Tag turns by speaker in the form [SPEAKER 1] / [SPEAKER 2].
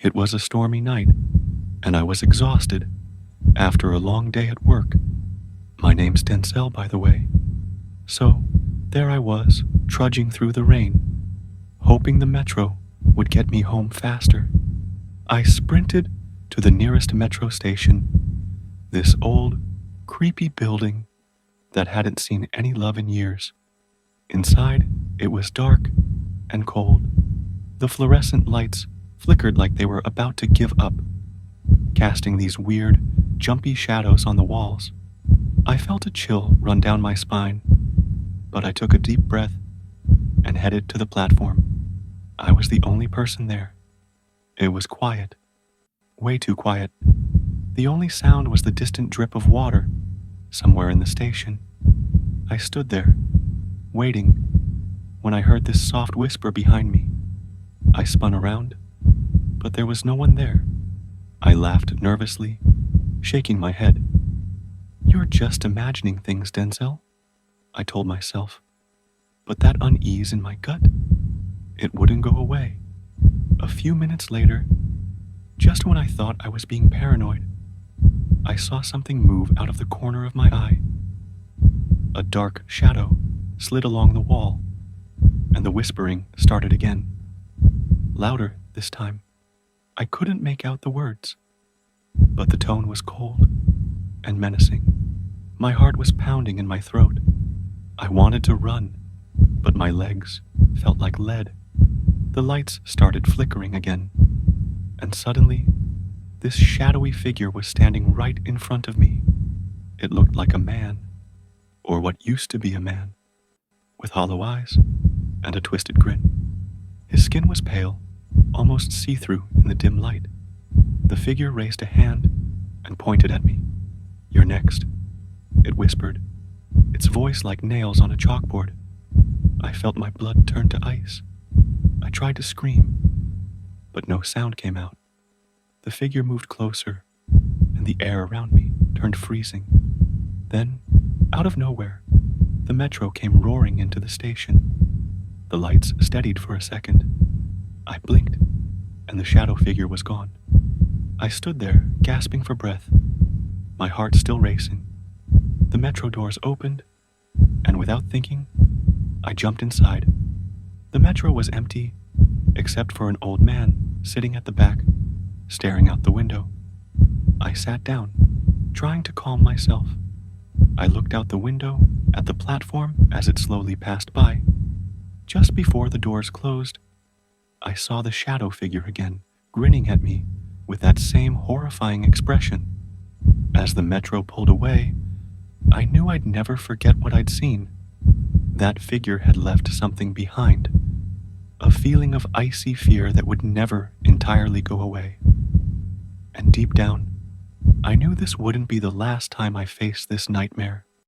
[SPEAKER 1] It was a stormy night, and I was exhausted after a long day at work. My name's Denzel, by the way. So, there I was, trudging through the rain, hoping the metro would get me home faster. I sprinted to the nearest metro station, this old, creepy building that hadn't seen any love in years. Inside, it was dark and cold. The fluorescent lights flickered like they were about to give up, casting these weird, jumpy shadows on the walls. I felt a chill run down my spine, but I took a deep breath and headed to the platform. I was the only person there. It was quiet, way too quiet. The only sound was the distant drip of water somewhere in the station. I stood there, waiting, when I heard this soft whisper behind me. I spun around, but there was no one there. I laughed nervously, shaking my head. "You're just imagining things, Denzel," I told myself. But that unease in my gut, it wouldn't go away. A few minutes later, just when I thought I was being paranoid, I saw something move out of the corner of my eye. A dark shadow slid along the wall, and the whispering started again. Louder this time. I couldn't make out the words, but the tone was cold and menacing. My heart was pounding in my throat. I wanted to run, but my legs felt like lead. The lights started flickering again, and suddenly, this shadowy figure was standing right in front of me. It looked like a man, or what used to be a man, with hollow eyes and a twisted grin. His skin was pale, almost see-through in the dim light. The figure raised a hand and pointed at me. "You're next," it whispered, its voice like nails on a chalkboard. I felt my blood turn to ice. I tried to scream, but no sound came out. The figure moved closer, and the air around me turned freezing. Then, out of nowhere, the metro came roaring into the station. The lights steadied for a second. I blinked, and the shadow figure was gone. I stood there, gasping for breath, my heart still racing. The metro doors opened, and without thinking, I jumped inside. The metro was empty, except for an old man sitting at the back, staring out the window. I sat down, trying to calm myself. I looked out the window at the platform as it slowly passed by. Just before the doors closed, I saw the shadow figure again, grinning at me with that same horrifying expression. As the metro pulled away, I knew I'd never forget what I'd seen. That figure had left something behind, a feeling of icy fear that would never entirely go away. And deep down, I knew this wouldn't be the last time I faced this nightmare.